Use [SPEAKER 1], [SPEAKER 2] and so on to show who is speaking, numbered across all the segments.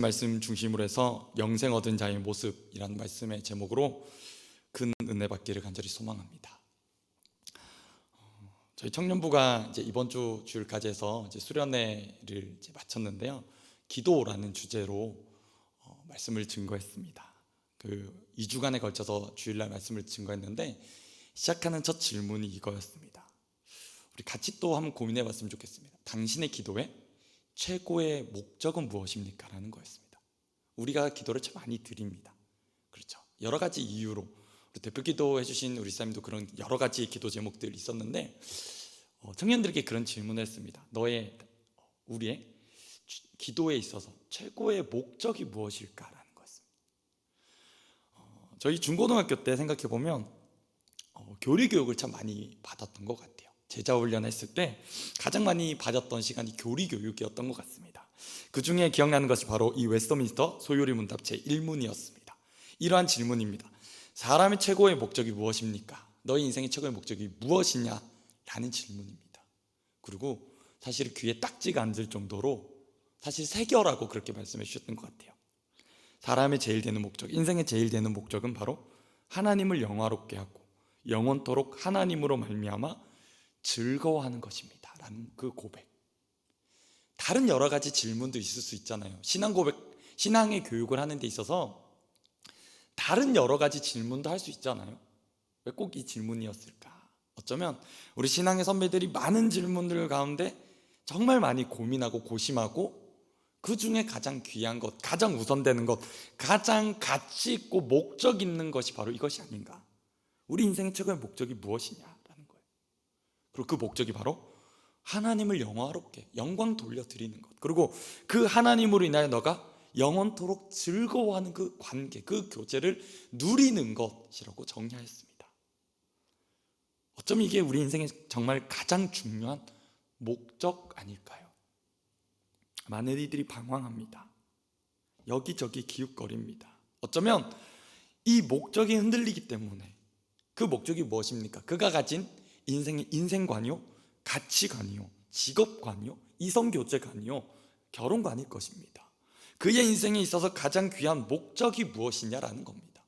[SPEAKER 1] 말씀 중심으로 해서 영생 얻은 자의 모습이라는 말씀의 제목으로 큰 은혜 받기를 간절히 소망합니다. 저희 청년부가 이제 이번 주 주일까지해서 수련회를 마쳤는데요. 기도라는 주제로 말씀을 증거했습니다. 2주간에 걸쳐서 주일날 말씀을 증거했는데 시작하는 첫 질문이 이거였습니다. 우리 같이 또 한번 고민해 봤으면 좋겠습니다. 당신의 기도의 최고의 목적은 무엇입니까? 라는 거였습니다. 우리가 기도를 참 많이 드립니다. 그렇죠. 여러 가지 이유로 우리 대표 기도해 주신 우리 사님도 그런 여러 가지 기도 제목들이 있었는데 청년들에게 그런 질문을 했습니다. 우리의 기도에 있어서 최고의 목적이 무엇일까라는 거였습니다. 저희 중고등학교 때 생각해 보면 교리 교육을 참 많이 받았던 것 같아요. 제자 훈련했을 때 가장 많이 받았던 시간이 교리 교육이었던 것 같습니다. 그 중에 기억나는 것이 바로 이 웨스터민스터 소요리 문답 제1문이었습니다. 이러한 질문입니다. 사람의 최고의 목적이 무엇입니까? 너의 인생의 최고의 목적이 무엇이냐? 라는 질문입니다. 그리고 사실 귀에 딱지가 앉을 정도로 사실 새겨라고 그렇게 말씀해 주셨던 것 같아요. 사람의 제일 되는 목적, 인생의 제일 되는 목적은 바로 하나님을 영화롭게 하고 영원토록 하나님으로 말미암아 즐거워하는 것입니다 라는 그 고백. 다른 여러 가지 질문도 있을 수 있잖아요. 신앙의 교육을 하는 데 있어서 다른 여러 가지 질문도 할 수 있잖아요. 왜 꼭 이 질문이었을까? 어쩌면 우리 신앙의 선배들이 많은 질문들 가운데 정말 많이 고민하고 고심하고 그 중에 가장 귀한 것, 가장 우선되는 것, 가장 가치 있고 목적 있는 것이 바로 이것이 아닌가? 우리 인생의 최고의 목적이 무엇이냐? 그리고 그 목적이 바로 하나님을 영화롭게 영광 돌려드리는 것, 그리고 그 하나님으로 인하여 너가 영원토록 즐거워하는 그 관계, 그 교제를 누리는 것이라고 정의하였습니다. 어쩌면 이게 우리 인생의 정말 가장 중요한 목적 아닐까요? 많은 이들이 방황합니다. 여기저기 기웃거립니다. 어쩌면 이 목적이 흔들리기 때문에, 그 목적이 무엇입니까? 그가 가진 인생의 인생관이요, 가치관이요, 직업관이요, 이성교제관이요, 결혼관일 것입니다. 그의 인생에 있어서 가장 귀한 목적이 무엇이냐라는 겁니다.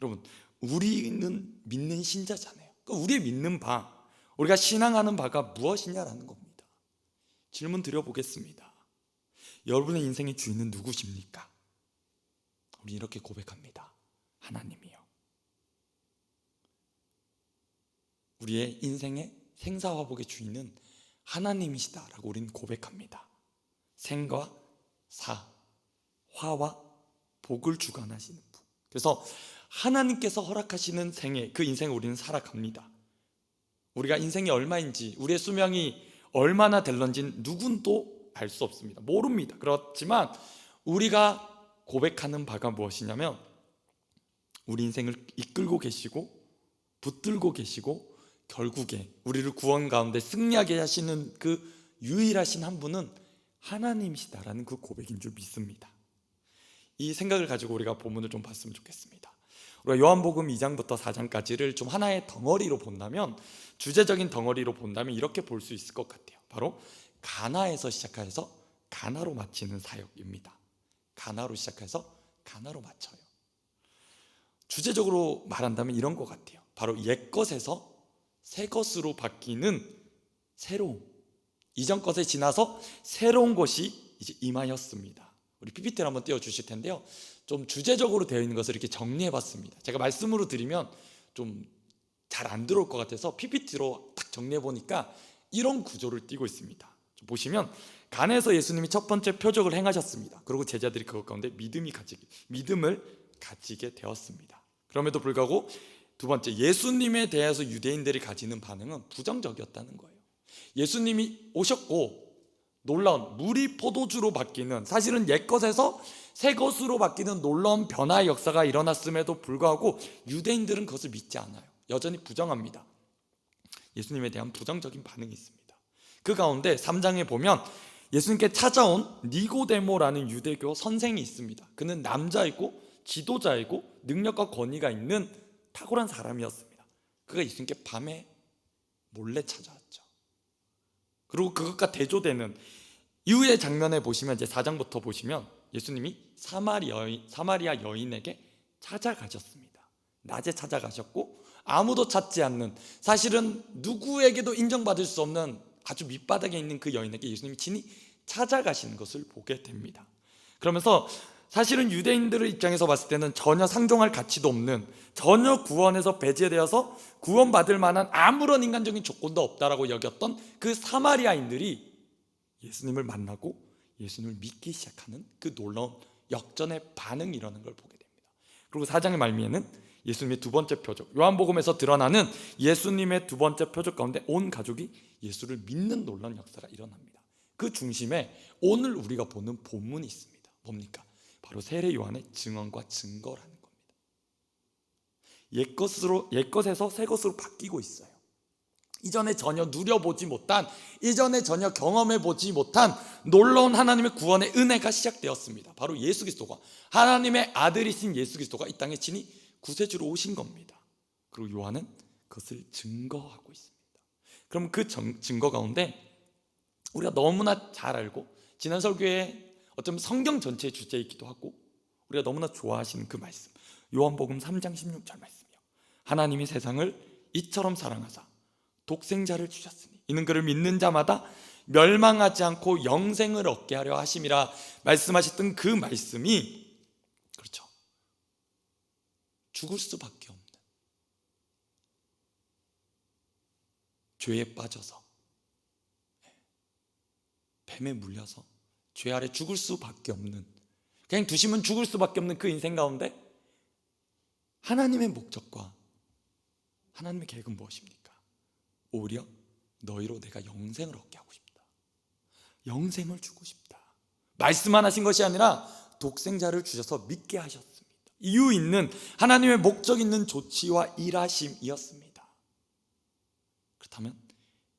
[SPEAKER 1] 여러분, 우리는 믿는 신자잖아요. 우리의 믿는 바, 우리가 신앙하는 바가 무엇이냐라는 겁니다. 질문 드려보겠습니다. 여러분의 인생의 주인은 누구십니까? 우리 이렇게 고백합니다. 하나님이요. 우리의 인생의 생사화복의 주인은 하나님이시다라고 우리는 고백합니다. 생과 사, 화와 복을 주관하시는 분. 그래서 하나님께서 허락하시는 생애, 그 인생을 우리는 살아갑니다. 우리가 인생이 얼마인지, 우리의 수명이 얼마나 될런지는 누군도 알 수 없습니다. 모릅니다. 그렇지만 우리가 고백하는 바가 무엇이냐면, 우리 인생을 이끌고 계시고 붙들고 계시고 결국에 우리를 구원 가운데 승리하게 하시는 그 유일하신 한 분은 하나님이시다라는 그 고백인 줄 믿습니다. 이 생각을 가지고 우리가 본문을 좀 봤으면 좋겠습니다. 우리가 요한복음 2장부터 4장까지를 좀 하나의 덩어리로 본다면, 주제적인 덩어리로 본다면 이렇게 볼 수 있을 것 같아요. 바로 가나에서 시작해서 가나로 마치는 사역입니다. 가나로 시작해서 가나로 마쳐요. 주제적으로 말한다면 이런 것 같아요. 바로 옛것에서 새 것으로 바뀌는 새로움, 이전 것에 지나서 새로운 것이 이제 임하였습니다. 우리 PPT를 한번 띄워주실 텐데요, 좀 주제적으로 되어 있는 것을 이렇게 정리해 봤습니다. 제가 말씀으로 드리면 좀 잘 안 들어올 것 같아서 PPT로 딱 정리해 보니까 이런 구조를 띄고 있습니다. 좀 보시면 가나에서 예수님이 첫 번째 표적을 행하셨습니다. 그리고 제자들이 그것 가운데 믿음을 가지게 되었습니다. 그럼에도 불구하고 두 번째, 예수님에 대해서 유대인들이 가지는 반응은 부정적이었다는 거예요. 예수님이 오셨고 놀라운 물이 포도주로 바뀌는, 사실은 옛것에서 새것으로 바뀌는 놀라운 변화의 역사가 일어났음에도 불구하고 유대인들은 그것을 믿지 않아요. 여전히 부정합니다. 예수님에 대한 부정적인 반응이 있습니다. 그 가운데 3장에 보면 예수님께 찾아온 니고데모라는 유대교 선생이 있습니다. 그는 남자이고 지도자이고 능력과 권위가 있는 탁월한 사람이었습니다. 그가 예수님께 밤에 몰래 찾아왔죠. 그리고 그것과 대조되는 이후의 장면에 보시면 이제 4장부터 보시면 예수님이 사마리아 여인에게 찾아가셨습니다. 낮에 찾아가셨고 아무도 찾지 않는, 사실은 누구에게도 인정받을 수 없는 아주 밑바닥에 있는 그 여인에게 예수님이 친히 찾아가시는 것을 보게 됩니다. 그러면서 사실은 유대인들의 입장에서 봤을 때는 전혀 상종할 가치도 없는, 전혀 구원에서 배제되어서 구원받을 만한 아무런 인간적인 조건도 없다라고 여겼던 그 사마리아인들이 예수님을 만나고 예수님을 믿기 시작하는 그 놀라운 역전의 반응이 일어나는 걸 보게 됩니다. 그리고 4장의 말미에는 예수님의 두 번째 표적, 요한복음에서 드러나는 예수님의 두 번째 표적 가운데 온 가족이 예수를 믿는 놀라운 역사가 일어납니다. 그 중심에 오늘 우리가 보는 본문이 있습니다. 뭡니까? 바로 세례 요한의 증언과 증거라는 겁니다. 옛것에서 새 것으로 바뀌고 있어요. 이전에 전혀 누려보지 못한, 이전에 전혀 경험해보지 못한 놀라운 하나님의 구원의 은혜가 시작되었습니다. 바로 예수 그리스도가, 하나님의 아들이신 예수 그리스도가 이 땅에 친히 구세주로 오신 겁니다. 그리고 요한은 그것을 증거하고 있습니다. 그럼 그 증거 가운데 우리가 너무나 잘 알고 지난 설교에 어쩌면 성경 전체의 주제이기도 하고 우리가 너무나 좋아하시는 그 말씀, 요한복음 3장 16절 말씀이요. 하나님이 세상을 이처럼 사랑하사 독생자를 주셨으니 이는 그를 믿는 자마다 멸망하지 않고 영생을 얻게 하려 하심이라 말씀하셨던 그 말씀이, 그렇죠, 죽을 수밖에 없는, 죄에 빠져서 뱀에 물려서 죄 아래 죽을 수밖에 없는, 그냥 두시면 죽을 수밖에 없는 그 인생 가운데 하나님의 목적과 하나님의 계획은 무엇입니까? 오히려 너희로 내가 영생을 얻게 하고 싶다, 영생을 주고 싶다. 말씀만 하신 것이 아니라 독생자를 주셔서 믿게 하셨습니다. 이유 있는, 하나님의 목적 있는 조치와 일하심이었습니다. 그렇다면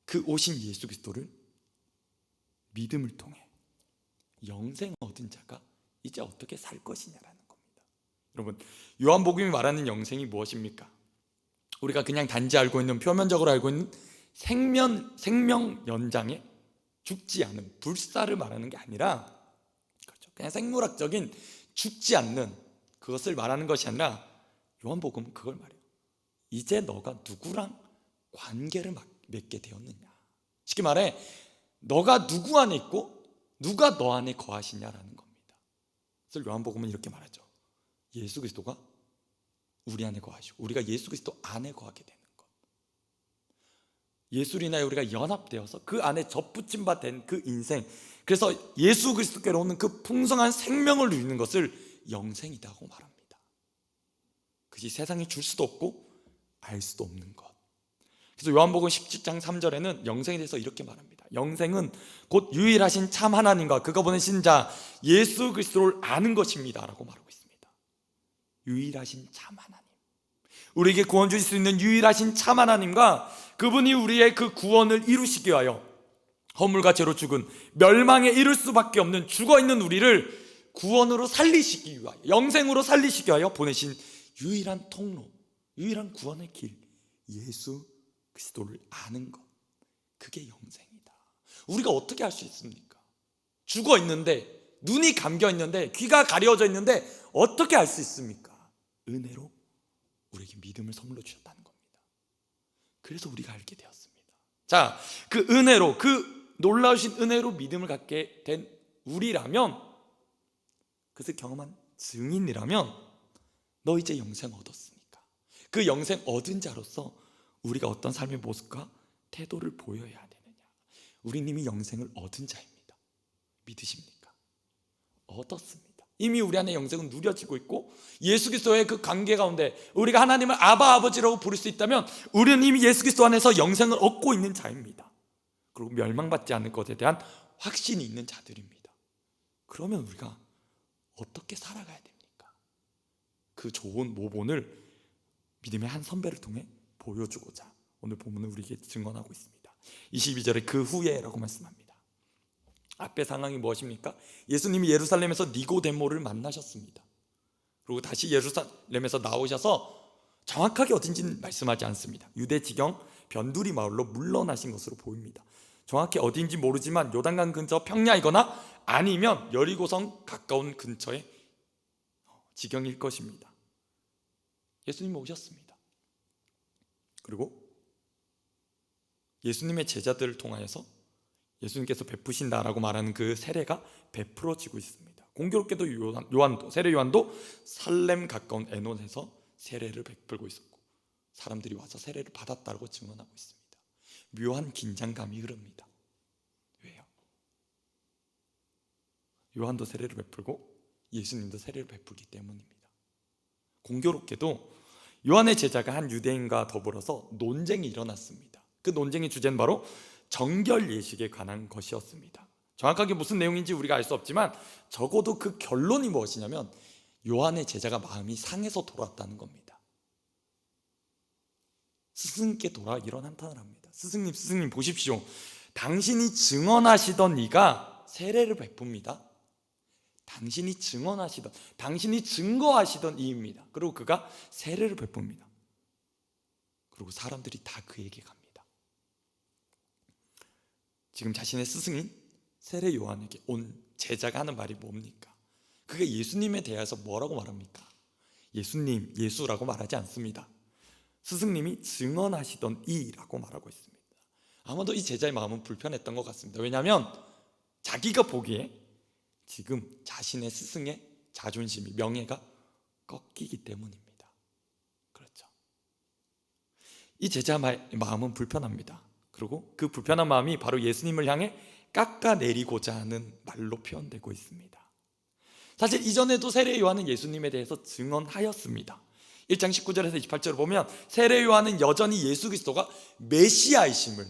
[SPEAKER 1] 그 오신 예수 그리스도를 믿음을 통해 영생 얻은 자가 이제 어떻게 살 것이냐라는 겁니다. 여러분, 요한복음이 말하는 영생이 무엇입니까? 우리가 그냥 단지 알고 있는, 표면적으로 알고 있는 생명 연장에 죽지 않은 불사를 말하는 게 아니라, 그렇죠, 그냥 생물학적인 죽지 않는 그것을 말하는 것이 아니라, 요한복음은 그걸 말해요. 이제 너가 누구랑 관계를 맺게 되었느냐, 쉽게 말해 너가 누구 안에 있고 누가 너 안에 거하시냐라는 겁니다. 그래서 요한복음은 이렇게 말하죠. 예수 그리스도가 우리 안에 거하시고 우리가 예수 그리스도 안에 거하게 되는 것, 예수를 인하여 우리가 연합되어서 그 안에 접붙임 바 된 그 인생, 그래서 예수 그리스도께로 오는 그 풍성한 생명을 누리는 것을 영생이라고 말합니다. 그것이 세상이 줄 수도 없고 알 수도 없는 것. 그래서 요한복음 17장 3절에는 영생에 대해서 이렇게 말합니다. 영생은 곧 유일하신 참 하나님과 그가 보내신 자 예수 그리스도를 아는 것입니다 라고 말하고 있습니다. 유일하신 참 하나님, 우리에게 구원 주실 수 있는 유일하신 참 하나님과 그분이 우리의 그 구원을 이루시기 위하여 허물과 죄로 죽은, 멸망에 이를 수밖에 없는 죽어있는 우리를 구원으로 살리시기 위하여, 영생으로 살리시기 위하여 보내신 유일한 통로, 유일한 구원의 길, 예수 그리스도를 아는 것, 그게 영생이다. 우리가 어떻게 할 수 있습니까? 죽어 있는데, 눈이 감겨 있는데, 귀가 가려져 있는데 어떻게 알 수 있습니까? 은혜로 우리에게 믿음을 선물로 주셨다는 겁니다. 그래서 우리가 알게 되었습니다. 자, 그 은혜로, 그 놀라우신 은혜로 믿음을 갖게 된 우리라면, 그것을 경험한 증인이라면 너 이제 영생 얻었으니까 그 영생 얻은 자로서 우리가 어떤 삶의 모습과 태도를 보여야 되느냐, 우린 이미 영생을 얻은 자입니다. 믿으십니까? 얻었습니다. 이미 우리 안에 영생은 누려지고 있고, 예수 그리스도의 그 관계 가운데 우리가 하나님을 아바 아버지라고 부를 수 있다면 우리는 이미 예수 그리스도 안에서 영생을 얻고 있는 자입니다. 그리고 멸망받지 않을 것에 대한 확신이 있는 자들입니다. 그러면 우리가 어떻게 살아가야 됩니까? 그 좋은 모본을 믿음의 한 선배를 통해 보여주고자 오늘 본문은 우리에게 증언하고 있습니다. 22절에 그 후에라고 말씀합니다. 앞의 상황이 무엇입니까? 예수님이 예루살렘에서 니고데모를 만나셨습니다. 그리고 다시 예루살렘에서 나오셔서 정확하게 어딘지는 말씀하지 않습니다. 유대 지경 변두리 마을로 물러나신 것으로 보입니다. 정확히 어디인지 모르지만 요단강 근처 평야이거나 아니면 여리고성 가까운 근처의 지경일 것입니다. 예수님이 오셨습니다. 그리고 예수님의 제자들을 통하여서 예수님께서 베푸신다라고 말하는 그 세례가 베풀어지고 있습니다. 공교롭게도 세례 요한도 살렘 가까운 에논에서 세례를 베풀고 있었고 사람들이 와서 세례를 받았다고 증언하고 있습니다. 묘한 긴장감이 흐릅니다. 왜요? 요한도 세례를 베풀고 예수님도 세례를 베풀기 때문입니다. 공교롭게도 요한의 제자가 한 유대인과 더불어서 논쟁이 일어났습니다. 그 논쟁의 주제는 바로 정결 예식에 관한 것이었습니다. 정확하게 무슨 내용인지 우리가 알 수 없지만 적어도 그 결론이 무엇이냐면 요한의 제자가 마음이 상해서 돌아왔다는 겁니다. 스승께 돌아 이런 한탄을 합니다. 스승님 보십시오. 당신이 증언하시던 이가 세례를 베풉니다. 당신이 증거하시던 이입니다. 그리고 그가 세례를 베풉니다. 그리고 사람들이 다 그에게 갑니다. 지금 자신의 스승인 세례 요한에게 온 제자가 하는 말이 뭡니까? 그가 예수님에 대해서 뭐라고 말합니까? 예수님, 예수라고 말하지 않습니다. 스승님이 증언하시던 이라고 말하고 있습니다. 아마도 이 제자의 마음은 불편했던 것 같습니다. 왜냐하면 자기가 보기에 지금 자신의 스승의 자존심이, 명예가 꺾이기 때문입니다. 그렇죠. 이 제자의 마음은 불편합니다. 그리고 그 불편한 마음이 바로 예수님을 향해 깎아내리고자 하는 말로 표현되고 있습니다. 사실 이전에도 세례 요한은 예수님에 대해서 증언하였습니다. 1장 19절에서 28절을 보면 세례 요한은 여전히 예수 그리스도가 메시아이심을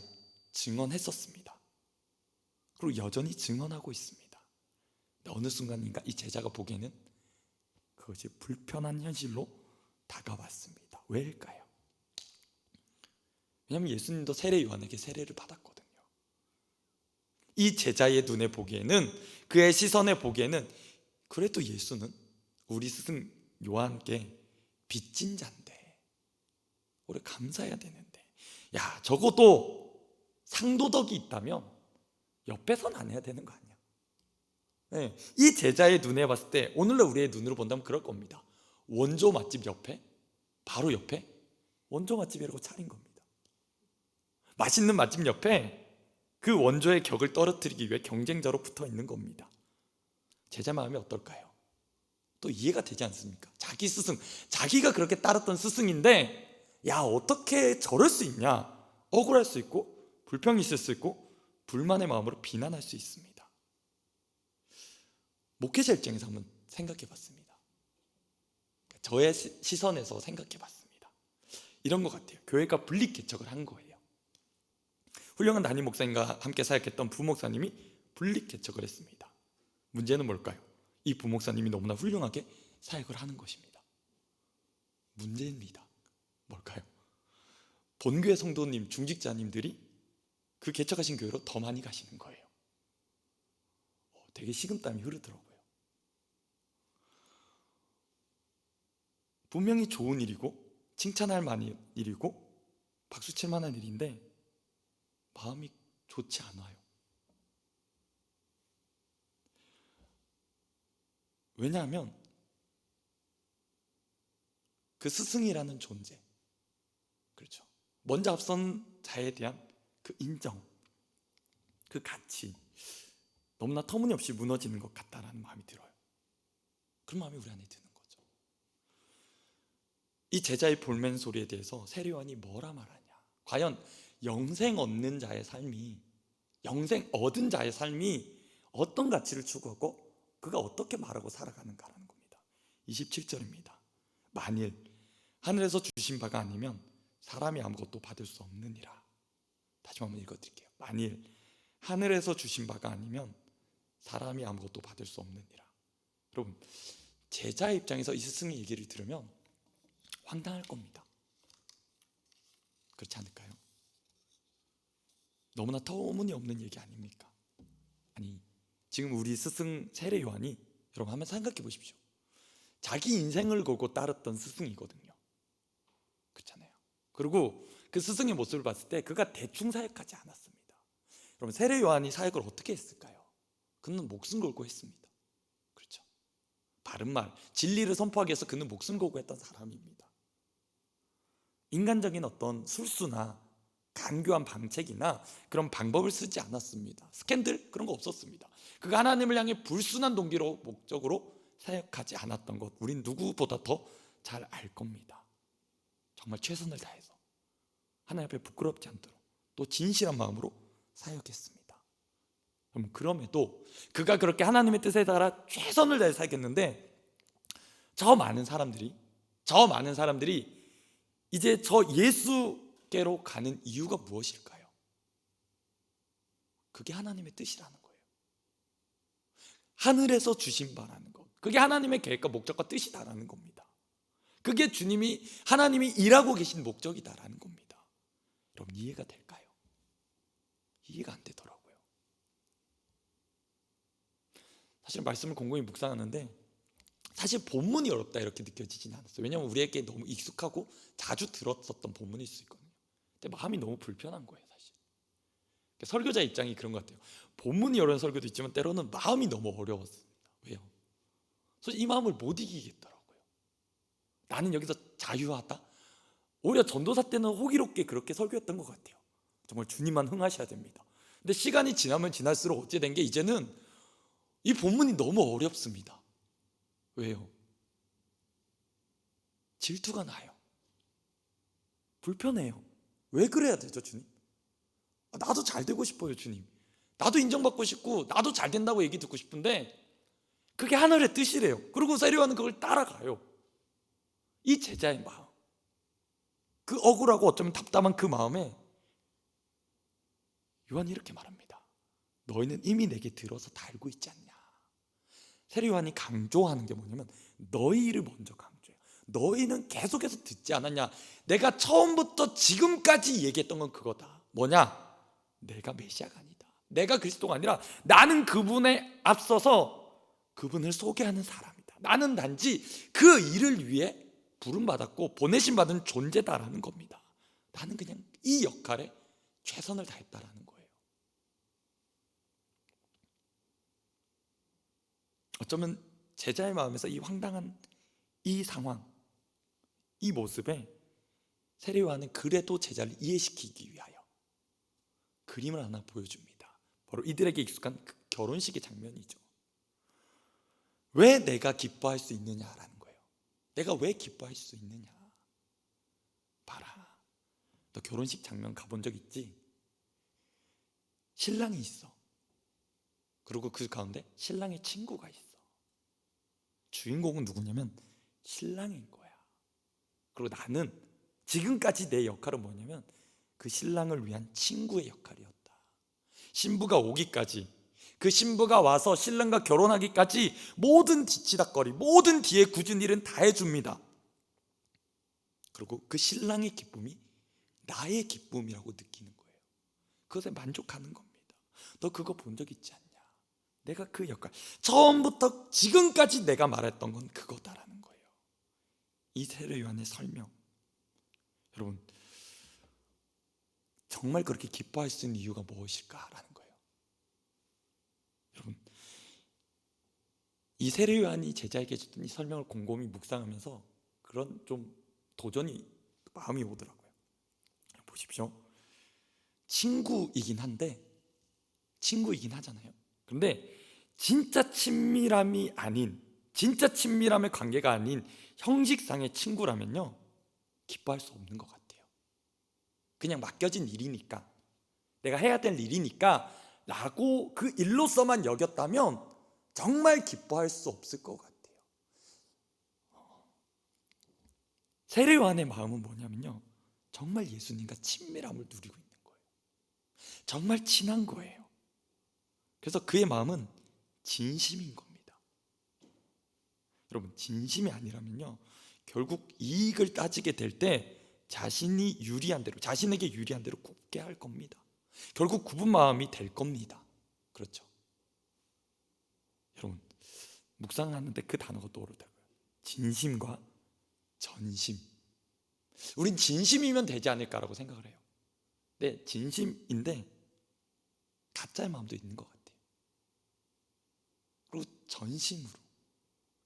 [SPEAKER 1] 증언했었습니다. 그리고 여전히 증언하고 있습니다. 어느 순간인가 이 제자가 보기에는 그것이 불편한 현실로 다가왔습니다. 왜일까요? 왜냐하면 예수님도 세례 요한에게 세례를 받았거든요. 이 제자의 눈에 보기에는, 그의 시선에 보기에는 그래도 예수는 우리 스승 요한께 빚진 자인데 우리 감사해야 되는데, 야 적어도 상도덕이 있다면 옆에선 안 해야 되는 거 아니야? 네, 이 제자의 눈에 봤을 때 오늘날 우리의 눈으로 본다면 그럴 겁니다. 원조 맛집 옆에, 바로 옆에 원조 맛집이라고 차린 겁니다. 맛있는 맛집 옆에 그 원조의 격을 떨어뜨리기 위해 경쟁자로 붙어 있는 겁니다. 제자 마음이 어떨까요? 또 이해가 되지 않습니까? 자기 스승, 자기가 그렇게 따랐던 스승인데 야 어떻게 저럴 수 있냐, 억울할 수 있고 불평이 있을 수 있고 불만의 마음으로 비난할 수 있습니다. 목회자 입장에서 한번 생각해 봤습니다. 저의 시선에서 생각해 봤습니다. 이런 것 같아요. 교회가 분립개척을 한 거예요. 훌륭한 담임 목사님과 함께 사역했던 부목사님이 분립개척을 했습니다. 문제는 뭘까요? 이 부목사님이 너무나 훌륭하게 사역을 하는 것입니다. 문제입니다. 뭘까요? 본교회 성도님, 중직자님들이 그 개척하신 교회로 더 많이 가시는 거예요. 되게 식은땀이 흐르더라고요. 분명히 좋은 일이고 칭찬할 만한 일이고 박수칠 만한 일인데 마음이 좋지 않아요. 왜냐하면 그 스승이라는 존재, 그렇죠, 먼저 앞선 자에 대한 그 인정, 그 가치 너무나 터무니없이 무너지는 것 같다라는 마음이 들어요. 그런 마음이 우리 안에 드는 거죠. 이 제자의 볼멘 소리에 대해서 세례 요한이 뭐라 말하냐, 과연 영생 얻는 자의 삶이, 영생 얻은 자의 삶이 어떤 가치를 추구하고 그가 어떻게 말하고 살아가는가라는 겁니다. 27절입니다. 만일 하늘에서 주신 바가 아니면 사람이 아무것도 받을 수 없느니라. 다시 한번 읽어드릴게요. 만일 하늘에서 주신 바가 아니면 사람이 아무것도 받을 수 없느니라. 여러분, 제자의 입장에서 이 스승의 얘기를 들으면 황당할 겁니다. 그렇지 않을까요? 너무나 터무니없는 얘기 아닙니까? 아니, 지금 우리 스승 세례 요한이, 여러분 한번 생각해 보십시오. 자기 인생을 걸고 따랐던 스승이거든요. 그렇잖아요. 그리고 그 스승의 모습을 봤을 때 그가 대충 사역하지 않았습니다. 여러분, 세례 요한이 사역을 어떻게 했을까요? 그는 목숨 걸고 했습니다. 그렇죠? 바른 말, 진리를 선포하기 위해서 그는 목숨 걸고 했던 사람입니다. 인간적인 어떤 술수나 간교한 방책이나 그런 방법을 쓰지 않았습니다. 스캔들 그런 거 없었습니다. 그가 하나님을 향해 불순한 동기로 목적으로 사역하지 않았던 것, 우린 누구보다 더 잘 알 겁니다. 정말 최선을 다해서 하나님 앞에 부끄럽지 않도록 또 진실한 마음으로 사역했습니다. 그럼에도 그가 그렇게 하나님의 뜻에 따라 최선을 다해 사역했는데 저 많은 사람들이 이제 저 예수께로 가는 이유가 무엇일까요? 그게 하나님의 뜻이라는 거예요. 하늘에서 주신 바라는 것, 그게 하나님의 계획과 목적과 뜻이다라는 겁니다. 그게 하나님이 일하고 계신 목적이다라는 겁니다. 여러분, 이해가 될까요? 이해가 안 되더라고요. 사실 말씀을 곰곰이 묵상하는데 사실 본문이 어렵다 이렇게 느껴지진 않았어요. 왜냐하면 우리에게 너무 익숙하고 자주 들었었던 본문일 수 있거든요. 근데 마음이 너무 불편한 거예요, 사실. 설교자 입장이 그런 것 같아요. 본문이 어려운 설교도 있지만 때로는 마음이 너무 어려웠습니다. 왜요? 사실 이 마음을 못 이기겠더라고요. 나는 여기서 자유하다? 오히려 전도사 때는 호기롭게 그렇게 설교했던 것 같아요. 정말 주님만 흥하셔야 됩니다. 근데 시간이 지나면 지날수록 어찌 된 게 이제는 이 본문이 너무 어렵습니다. 왜요? 질투가 나요. 불편해요. 왜 그래야 되죠, 주님? 나도 잘 되고 싶어요, 주님. 나도 인정받고 싶고 나도 잘 된다고 얘기 듣고 싶은데 그게 하늘의 뜻이래요. 그리고 세례 요한은 그걸 따라가요. 이 제자의 마음, 그 억울하고 어쩌면 답답한 그 마음에 요한이 이렇게 말합니다. 너희는 이미 내게 들어서 다 알고 있지 않냐. 세례 요한이 강조하는 게 뭐냐면 너희를 먼저 강조해요. 너희는 계속해서 듣지 않았냐. 내가 처음부터 지금까지 얘기했던 건 그거다. 뭐냐? 내가 메시아가 아니다. 내가 그리스도가 아니라 나는 그분에 앞서서 그분을 소개하는 사람이다. 나는 단지 그 일을 위해 부름받았고 보내심 받은 존재다라는 겁니다. 나는 그냥 이 역할에 최선을 다했다라는 거예요. 어쩌면 제자의 마음에서 이 황당한 이 상황, 이 모습에 세례 요한은 그래도 제자를 이해시키기 위하여 그림을 하나 보여줍니다. 바로 이들에게 익숙한 그 결혼식의 장면이죠. 왜 내가 기뻐할 수 있느냐라는 거예요. 내가 왜 기뻐할 수 있느냐. 봐라, 너 결혼식 장면 가본 적 있지? 신랑이 있어. 그리고 그 가운데 신랑의 친구가 있어. 주인공은 누구냐면 신랑인 거야. 그리고 나는 지금까지 내 역할은 뭐냐면 그 신랑을 위한 친구의 역할이었다. 신부가 오기까지, 그 신부가 와서 신랑과 결혼하기까지 모든 뒤치다거리, 모든 뒤에 굳은 일은 다 해줍니다. 그리고 그 신랑의 기쁨이 나의 기쁨이라고 느끼는 거예요. 그것에 만족하는 겁니다. 너 그거 본 적 있지 않냐? 내가 그 역할, 처음부터 지금까지 내가 말했던 건 그거다라는 거예요. 이 세례 요한의 설명, 여러분 정말 그렇게 기뻐할 수 있는 이유가 무엇일까라는 거예요. 여러분, 이 세례 요한이 제자에게 줬던 이 설명을 곰곰이 묵상하면서 그런 좀 도전이 마음이 오더라고요. 보십시오. 친구이긴 하잖아요. 그런데 진짜 친밀함이 아닌, 진짜 친밀함의 관계가 아닌 형식상의 친구라면요, 기뻐할 수 없는 것 같아요. 그냥 맡겨진 일이니까, 내가 해야 될 일이니까 라고 그 일로서만 여겼다면 정말 기뻐할 수 없을 것 같아요. 세례 요한의 마음은 뭐냐면요, 정말 예수님과 친밀함을 누리고 있는 거예요. 정말 친한 거예요. 그래서 그의 마음은 진심인 겁니다. 여러분, 진심이 아니라면요, 결국 이익을 따지게 될 때 자신이 유리한 대로, 자신에게 유리한 대로 굽게 할 겁니다. 결국 굽은 마음이 될 겁니다. 그렇죠? 여러분, 묵상하는데 그 단어가 떠오르더라고요. 진심과 전심. 우린 진심이면 되지 않을까라고 생각을 해요. 네, 진심인데 가짜의 마음도 있는 것 같아요. 그리고 전심으로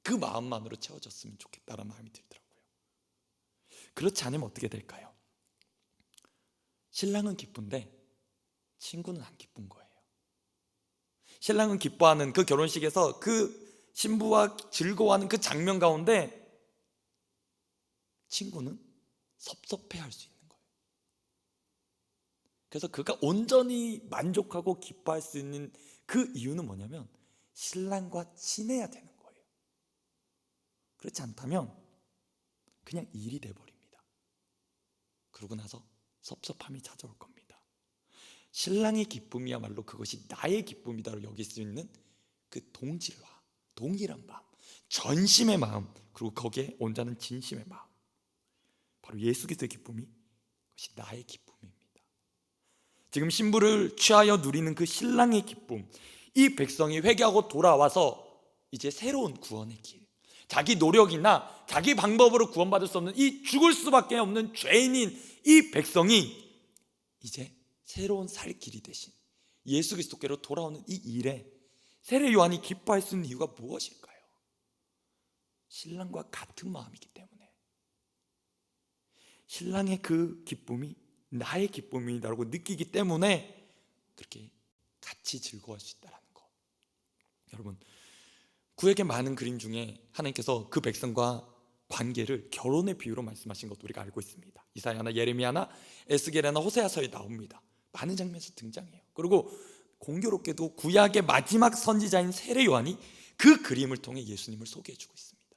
[SPEAKER 1] 그 마음만으로 채워졌으면 좋겠다라는 마음이 들더라고요. 그렇지 않으면 어떻게 될까요? 신랑은 기쁜데 친구는 안 기쁜 거예요. 신랑은 기뻐하는 그 결혼식에서 그 신부와 즐거워하는 그 장면 가운데 친구는 섭섭해할 수 있는 거예요. 그래서 그가 온전히 만족하고 기뻐할 수 있는 그 이유는 뭐냐면 신랑과 친해야 되는 거예요. 그렇지 않다면 그냥 일이 돼버립니다. 그러고 나서 섭섭함이 찾아올 겁니다. 신랑의 기쁨이야말로 그것이 나의 기쁨이다로 여길 수 있는 그 동질화, 동일한 마음, 전심의 마음, 그리고 거기에 온전한 진심의 마음, 바로 예수 그리스도의 기쁨이 그것이 나의 기쁨입니다. 지금 신부를 취하여 누리는 그 신랑의 기쁨, 이 백성이 회개하고 돌아와서 이제 새로운 구원의 길, 자기 노력이나 자기 방법으로 구원받을 수 없는 이 죽을 수밖에 없는 죄인인 이 백성이 이제 새로운 살 길이 되신 예수 그리스도께로 돌아오는 이 일에 세례 요한이 기뻐할 수 있는 이유가 무엇일까요? 신랑과 같은 마음이기 때문에, 신랑의 그 기쁨이 나의 기쁨이라고 느끼기 때문에 그렇게 같이 즐거워할 수 있다는 것. 여러분, 구약의 많은 그림 중에 하나님께서 그 백성과 관계를 결혼의 비유로 말씀하신 것도 우리가 알고 있습니다. 이사야나 예레미야나 에스겔이나 호세아서에 나옵니다. 많은 장면에서 등장해요. 그리고 공교롭게도 구약의 마지막 선지자인 세례 요한이 그 그림을 통해 예수님을 소개해주고 있습니다.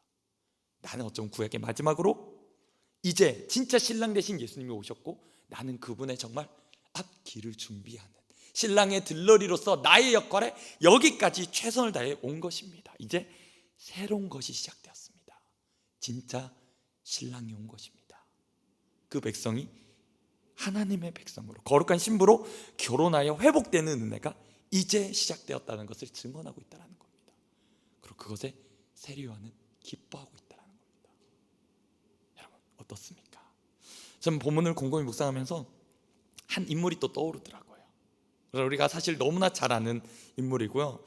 [SPEAKER 1] 나는 어쩌면 구약의 마지막으로 이제 진짜 신랑 되신 예수님이 오셨고 나는 그분의 정말 앞길을 준비하는 신랑의 들러리로서 나의 역할에 여기까지 최선을 다해 온 것입니다. 이제 새로운 것이 시작되었습니다. 진짜 신랑이 온 것입니다. 그 백성이 하나님의 백성으로 거룩한 신부로 결혼하여 회복되는 은혜가 이제 시작되었다는 것을 증언하고 있다는 겁니다. 그리고 그것에 세례 요한은 기뻐하고 있다는 겁니다. 여러분 어떻습니까? 저는 본문을 곰곰이 묵상하면서 한 인물이 또 떠오르더라고요. 우리가 사실 너무나 잘 아는 인물이고요.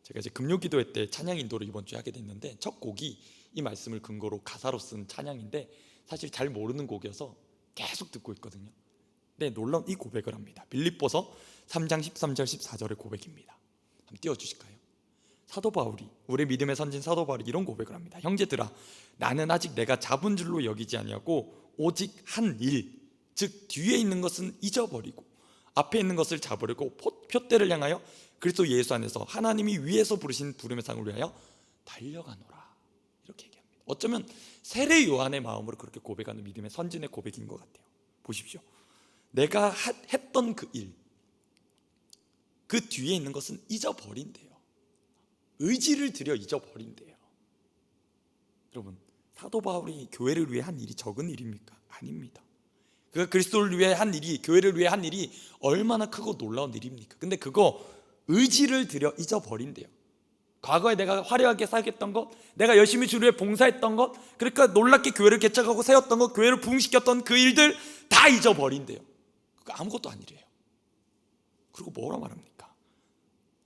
[SPEAKER 1] 제가 이제 금요기도회 때 찬양 인도를 이번 주에 하게 됐는데 첫 곡이 이 말씀을 근거로 가사로 쓴 찬양인데 사실 잘 모르는 곡이어서 계속 듣고 있거든요. 근데 놀라운 이 고백을 합니다. 빌립보서 3장 13절 14절의 고백입니다. 한번 띄워주실까요? 사도 바울이, 우리 믿음의 선진 사도 바울이 이런 고백을 합니다. 형제들아, 나는 아직 내가 잡은 줄로 여기지 아니하고 오직 한 일, 즉 뒤에 있는 것은 잊어버리고 앞에 있는 것을 잡으려고 표대를 향하여 그리스도 예수 안에서 하나님이 위에서 부르신 부름의 상을 위하여 달려가노라. 이렇게 얘기합니다. 어쩌면 세례 요한의 마음으로 그렇게 고백하는 믿음의 선진의 고백인 것 같아요. 보십시오. 내가 했던 그 일, 그 뒤에 있는 것은 잊어버린대요. 의지를 들여 잊어버린대요. 여러분, 사도 바울이 교회를 위해 한 일이 적은 일입니까? 아닙니다. 그가 그리스도를 위해 한 일이, 교회를 위해 한 일이 얼마나 크고 놀라운 일입니까? 근데 그거 의지를 들여 잊어버린대요. 과거에 내가 화려하게 살겠던 것, 내가 열심히 주를 위해 봉사했던 것, 그러니까 놀랍게 교회를 개척하고 세웠던 것, 교회를 부흥시켰던 그 일들 다 잊어버린대요. 그거 아무것도 아니래요. 그리고 뭐라 말합니까?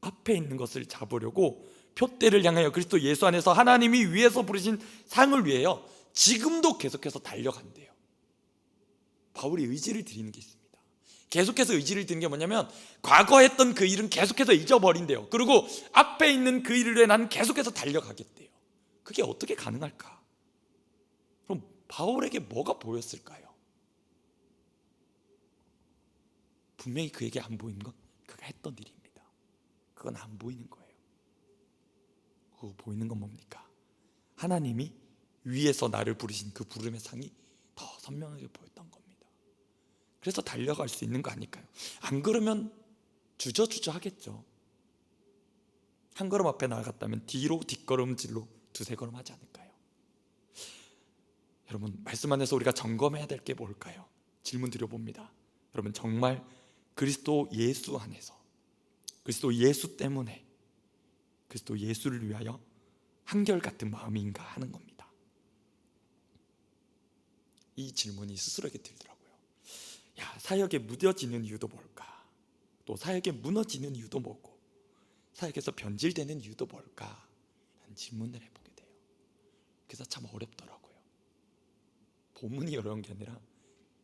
[SPEAKER 1] 앞에 있는 것을 잡으려고 표대를 향하여 그리스도 예수 안에서 하나님이 위에서 부르신 상을 위하여 지금도 계속해서 달려간대요. 바울이 의지를 드리는 게 있습니다. 계속해서 의지를 드는 게 뭐냐면 과거 했던 그 일은 계속해서 잊어버린대요. 그리고 앞에 있는 그 일을 위해 나는 계속해서 달려가겠대요. 그게 어떻게 가능할까? 그럼 바울에게 뭐가 보였을까요? 분명히 그에게 안 보이는 건 그가 했던 일입니다. 그건 안 보이는 거예요. 그거 보이는 건 뭡니까? 하나님이 위에서 나를 부르신 그 부름의 상이 더 선명하게 보였던 겁니다. 그래서 달려갈 수 있는 거 아닐까요? 안 그러면 주저주저 하겠죠. 한 걸음 앞에 나아갔다면 뒤로 뒷걸음질로 두세 걸음 하지 않을까요? 여러분, 말씀 안에서 우리가 점검해야 될 게 뭘까요? 질문 드려봅니다. 여러분, 정말 그리스도 예수 안에서, 그리스도 예수 때문에, 그리스도 예수를 위하여 한결같은 마음인가 하는 겁니다. 이 질문이 스스로에게 들더라고요. 사역에 무뎌지는 이유도 뭘까? 또 사역에 무너지는 이유도 뭐고 사역에서 변질되는 이유도 뭘까? 라는 질문을 해보게 돼요. 그래서 참 어렵더라고요. 본문이 어려운 게 아니라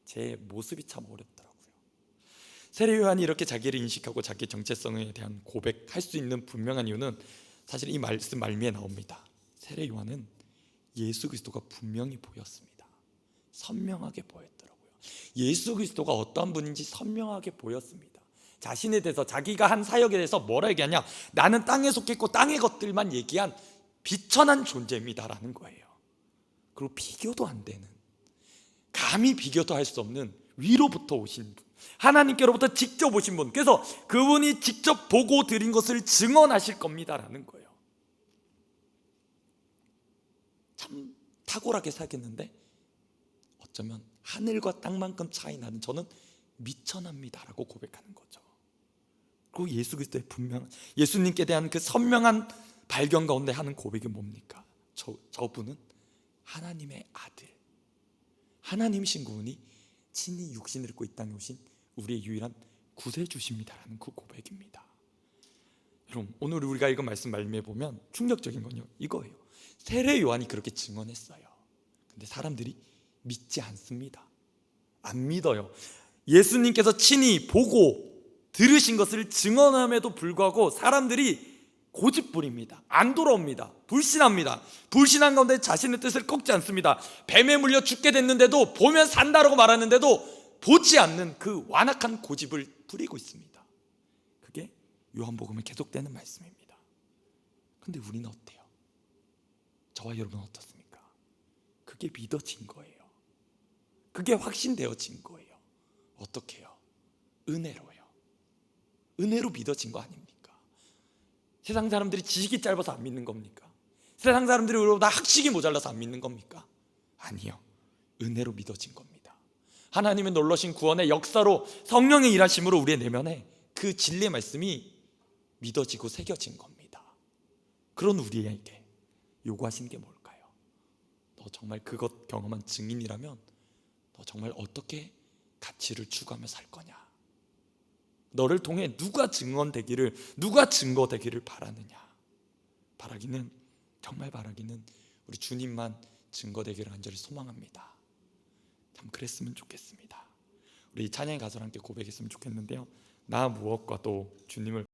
[SPEAKER 1] 제 모습이 참 어렵더라고요. 세례 요한이 이렇게 자기를 인식하고 자기 정체성에 대한 고백할 수 있는 분명한 이유는 사실 이 말씀 말미에 나옵니다. 세례 요한은 예수 그리스도가 분명히 보였습니다. 선명하게 보였더라고요. 예수 그리스도가 어떠한 분인지 선명하게 보였습니다. 자신에 대해서, 자기가 한 사역에 대해서 뭐라 얘기하냐? 나는 땅에 속했고 땅의 것들만 얘기한 비천한 존재입니다라는 거예요. 그리고 비교도 안 되는, 감히 비교도 할 수 없는 위로부터 오신 분, 하나님께로부터 직접 오신 분, 그래서 그분이 직접 보고 드린 것을 증언하실 겁니다라는 거예요. 참 탁월하게 살겠는데 어쩌면 하늘과 땅만큼 차이 나는 저는 미천합니다라고 고백하는 거죠. 그리고 예수 그리스도의 분명한, 예수님께 대한 그 선명한 발견 가운데 하는 고백이 뭡니까? 저분은 하나님의 아들, 하나님이신 그분이 친히 육신을 입고 이 땅에 오신 우리의 유일한 구세주십니다라는 그 고백입니다. 여러분, 오늘 우리가 읽은 말씀 말미에 보면 충격적인 건요, 이거예요. 세례 요한이 그렇게 증언했어요. 근데 사람들이 믿지 않습니다. 안 믿어요. 예수님께서 친히 보고 들으신 것을 증언함에도 불구하고 사람들이 고집부립니다. 안 돌아옵니다. 불신합니다. 불신한 가운데 자신의 뜻을 꺾지 않습니다. 뱀에 물려 죽게 됐는데도, 보면 산다라고 말하는데도 보지 않는 그 완악한 고집을 부리고 있습니다. 그게 요한복음에 계속되는 말씀입니다. 근데 우리는 어때요? 저와 여러분은 어떻습니까? 그게 믿어진 거예요. 그게 확신되어진 거예요. 어떻게 해요? 은혜로요. 은혜로 믿어진 거 아닙니까? 세상 사람들이 지식이 짧아서 안 믿는 겁니까? 세상 사람들이 우리보다 학식이 모자라서 안 믿는 겁니까? 아니요, 은혜로 믿어진 겁니다. 하나님의 놀라신 구원의 역사로, 성령의 일하심으로 우리의 내면에 그 진리의 말씀이 믿어지고 새겨진 겁니다. 그런 우리에게 요구하시는 게 뭘까요? 너 정말 그것 경험한 증인이라면 너 정말 어떻게 가치를 추구하며 살 거냐? 너를 통해 누가 증언되기를, 누가 증거되기를 바라느냐? 바라기는, 정말 바라기는 우리 주님만 증거되기를 간절히 소망합니다. 참 그랬으면 좋겠습니다. 우리 찬양의 가수와 함께 고백했으면 좋겠는데요, 나 무엇과도 주님을